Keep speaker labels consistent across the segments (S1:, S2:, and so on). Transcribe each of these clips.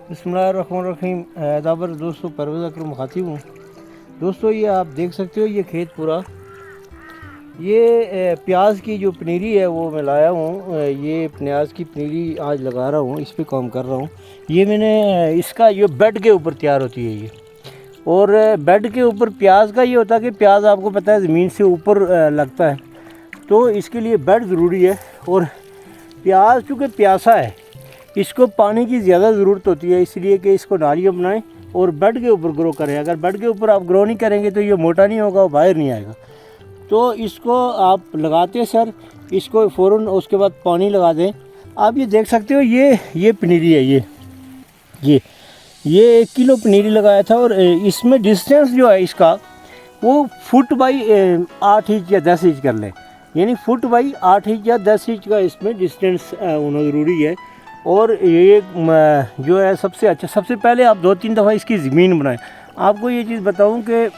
S1: बिस्मिल्लाहिर्रहमानिर्रहीम। दाबर दोस्तों, परवेज़ अकरम मुखातिब हूँ। दोस्तों, ये आप देख सकते हो, ये खेत पूरा ये प्याज की जो पनीरी है वो मैं लाया हूँ। ये प्याज की पनीरी आज लगा रहा हूँ, इस पे काम कर रहा हूँ। ये मैंने इसका ये बेड के ऊपर तैयार होती है ये। और बेड के ऊपर प्याज का ये होता है कि प्याज आपको पता है ज़मीन से ऊपर लगता है, तो इसके लिए बेड ज़रूरी है। और प्याज चूँकि प्यासा है, इसको पानी की ज़्यादा ज़रूरत होती है, इसलिए कि इसको नालियाँ बनाएं और बेड के ऊपर ग्रो करें। अगर बेड के ऊपर आप ग्रो नहीं करेंगे तो ये मोटा नहीं होगा, बाहर नहीं आएगा। तो इसको आप लगाते सर, इसको फ़ौरन उसके बाद पानी लगा दें। आप ये देख सकते हो, ये पनीरी है, ये 1 किलो पनीरी लगाया था। और इसमें डिस्टेंस जो है इसका वो फुट बाई 8 इंच या 10 इंच कर लें, यानी फुट बाई 8 इंच या 10 इंच का इसमें डिस्टेंस होना ज़रूरी है। और ये जो है सबसे अच्छा, सबसे पहले आप 2-3 दफ़ा इसकी ज़मीन बनाएं। आपको ये चीज़ बताऊं कि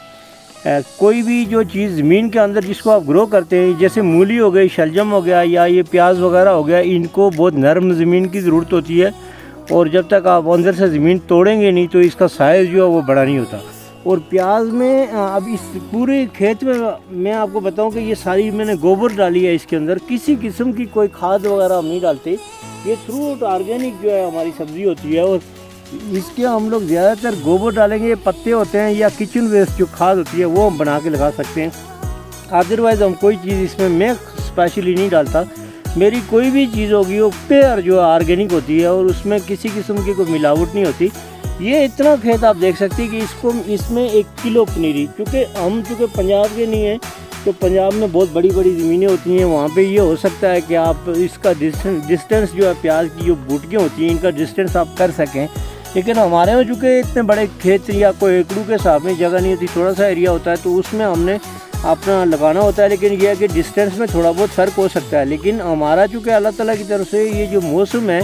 S1: कोई भी जो चीज़ ज़मीन के अंदर जिसको आप ग्रो करते हैं, जैसे मूली हो गई, शलजम हो गया या ये प्याज वगैरह हो गया, इनको बहुत नरम ज़मीन की ज़रूरत होती है। और जब तक आप अंदर से ज़मीन तोड़ेंगे नहीं तो इसका साइज़ जो है वो बड़ा नहीं होता। और प्याज में अब इस पूरे खेत में मैं आपको बताऊं कि ये सारी मैंने गोबर डाली है इसके अंदर, किसी किस्म की कोई खाद वगैरह हम नहीं डालते। ये थ्रू आउट ऑर्गेनिक जो है हमारी सब्ज़ी होती है। और इसके हम लोग ज़्यादातर गोबर डालेंगे, पत्ते होते हैं या किचन वेस्ट जो खाद होती है वो हम बना के लगा सकते हैं। अदरवाइज़ हम कोई चीज़ इसमें मैं स्पेशली नहीं डालता। मेरी कोई भी चीज़ होगी वो प्योर जो ऑर्गेनिक होती है और उसमें किसी किस्म की कोई मिलावट नहीं होती। ये इतना खेत आप देख सकते हैं कि इसमें 1 किलो पनीरी, चूँकि पंजाब के नहीं है, तो पंजाब में बहुत बड़ी बड़ी ज़मीनें होती हैं, वहाँ पे ये हो सकता है कि आप इसका डिस्टेंस जो है प्याज की जो बूटियाँ होती हैं इनका डिस्टेंस आप कर सकें। लेकिन हमारे में चूँकि इतने बड़े खेत या कोई एकड़ों के हिसाब में जगह नहीं होती, थोड़ा सा एरिया होता है, तो उसमें हमने अपना लगाना होता है। लेकिन यह है कि डिस्टेंस में थोड़ा बहुत फ़र्क हो सकता है। लेकिन हमारा चूँकि अल्लाह ताला की तरफ से ये जो मौसम है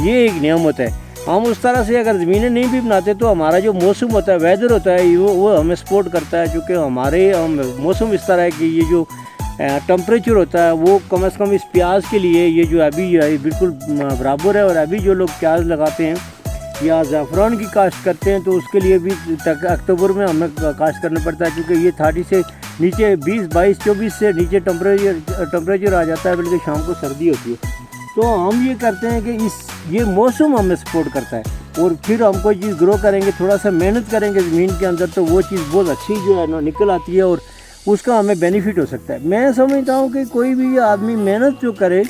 S1: ये एक नियामत है। हम उस तरह से अगर ज़मीनें नहीं भी बनाते तो हमारा जो मौसम होता है, वेदर होता है, वो हमें सपोर्ट करता है। क्योंकि हमारे मौसम इस तरह है कि ये जो टेम्परेचर होता है वो कम से कम इस प्याज के लिए ये जो अभी बिल्कुल बराबर है। और अभी जो लोग प्याज लगाते हैं या ज़ाफ़रान की काश्त करते हैं तो उसके लिए भी अक्टूबर में हमें काश्त करना पड़ता है, क्योंकि ये 30 से नीचे 20, 22, 24 से नीचे टेम्परेचर आ जाता है, बल्कि शाम को सर्दी होती है। तो हम ये करते हैं कि ये मौसम हमें सपोर्ट करता है। और फिर हम कोई चीज़ ग्रो करेंगे, थोड़ा सा मेहनत करेंगे ज़मीन के अंदर, तो वो चीज़ बहुत अच्छी जो है ना निकल आती है और उसका हमें बेनिफिट हो सकता है। मैं समझता हूँ कि कोई भी आदमी मेहनत जो करे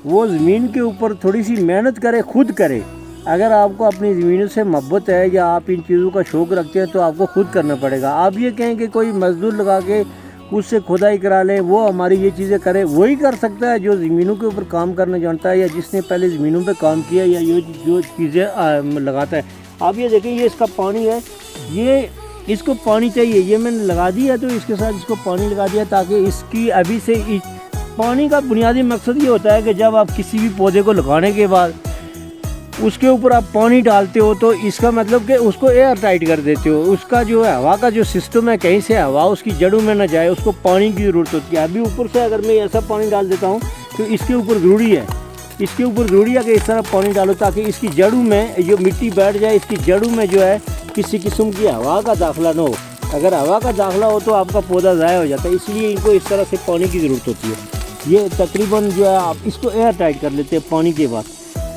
S1: वो ज़मीन के ऊपर थोड़ी सी मेहनत करे, खुद करे। अगर आपको अपनी ज़मीनों से मोहब्बत है या आप इन चीज़ों का शौक़ रखते हैं तो आपको खुद करना पड़ेगा। आप ये कहें कि कोई मज़दूर लगा के उससे खुदाई करा लें, वो हमारी ये चीज़ें करे, वही कर सकता है जो ज़मीनों के ऊपर काम करना जानता है या जिसने पहले ज़मीनों पे काम किया या ये जो चीज़ें लगाता है। आप ये देखें, ये इसका पानी है, ये इसको पानी चाहिए, ये मैंने लगा दिया तो इसके साथ इसको पानी लगा दिया ताकि इसकी अभी से पानी का बुनियादी मकसद ये होता है कि जब आप किसी भी पौधे को लगाने के बाद उसके ऊपर आप पानी डालते हो तो इसका मतलब कि उसको एयर टाइट कर देते हो। उसका जो है हवा का जो सिस्टम है, कहीं से हवा उसकी जड़ों में ना जाए, उसको पानी की ज़रूरत होती है। अभी ऊपर से अगर मैं ऐसा पानी डाल देता हूँ तो इसके ऊपर ज़रूरी है कि इस तरह पानी डालो ताकि इसकी जड़ों में जो मिट्टी बैठ जाए, इसकी जड़ों में जो है किसी किस्म की हवा का दाखिला ना हो। अगर हवा का दाखिला हो तो आपका पौधा ज़ाया हो जाता है, इसलिए इनको इस तरह से पानी की ज़रूरत होती है। ये तकरीबन जो है आप इसको एयर टाइट कर लेते हैं पानी के बाद।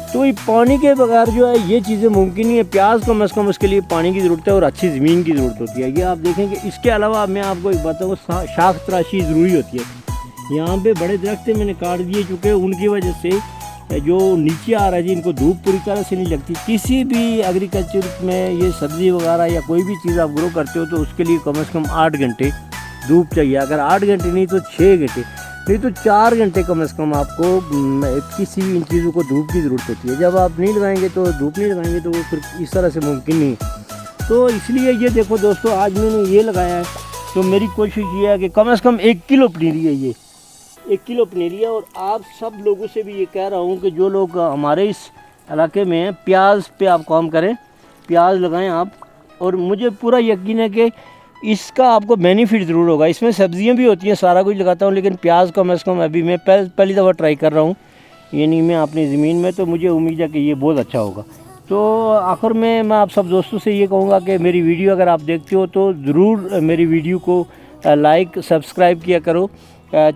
S1: तो ये पानी के बगैर जो है ये चीज़ें मुमकिन नहीं है। प्याज को कम से कम उसके लिए पानी की ज़रूरत है और अच्छी ज़मीन की ज़रूरत होती है। ये आप देखेंगे। इसके अलावा मैं आपको एक बताऊँ, शाख तराशी ज़रूरी होती है। यहाँ पे बड़े दरख्त मैंने काट दिए, चूँकि उनकी वजह से जो नीचे आ रहा है जी, इनको धूप पूरी तरह से नहीं लगती। किसी भी एग्रीकल्चर में ये सब्ज़ी वगैरह या कोई भी चीज़ आप ग्रो करते हो तो उसके लिए कम से कम 8 घंटे धूप चाहिए। अगर 8 घंटे नहीं तो 6 घंटे, नहीं तो 4 घंटे कम से कम आपको किसी भी इन चीज़ों को धूप की ज़रूरत होती है। जब आप नहीं लगाएंगे तो धूप नहीं लगाएंगे तो वो फिर इस तरह से मुमकिन नहीं है। तो इसलिए ये देखो दोस्तों, आज मैंने ये लगाया है तो मेरी कोशिश ये है कि कम से कम 1 किलो पनीरी है, ये 1 किलो पनीरी है। और आप सब लोगों से भी ये कह रहा हूँ कि जो लोग हमारे इस इलाके में प्याज पे आप काम करें, प्याज लगाएं आप। और मुझे पूरा यकीन है कि इसका आपको बेनिफिट ज़रूर होगा। इसमें सब्जियां भी होती हैं, सारा कुछ लगाता हूँ, लेकिन प्याज कम से कम अभी मैं पहली दफ़ा ट्राई कर रहा हूँ, यानी मैं अपनी ज़मीन में, तो मुझे उम्मीद है कि ये बहुत अच्छा होगा। तो आखिर में मैं आप सब दोस्तों से ये कहूँगा कि मेरी वीडियो अगर आप देखते हो तो ज़रूर मेरी वीडियो को लाइक सब्सक्राइब किया करो।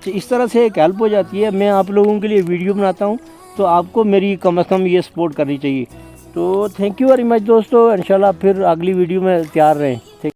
S1: इस तरह से एक हेल्प हो जाती है। मैं आप लोगों के लिए वीडियो बनाता हूँ तो आपको मेरी कम से कम ये सपोर्ट करनी चाहिए। तो थैंक यू वेरी मच दोस्तों, इंशाल्लाह फिर अगली वीडियो में तैयार रहें।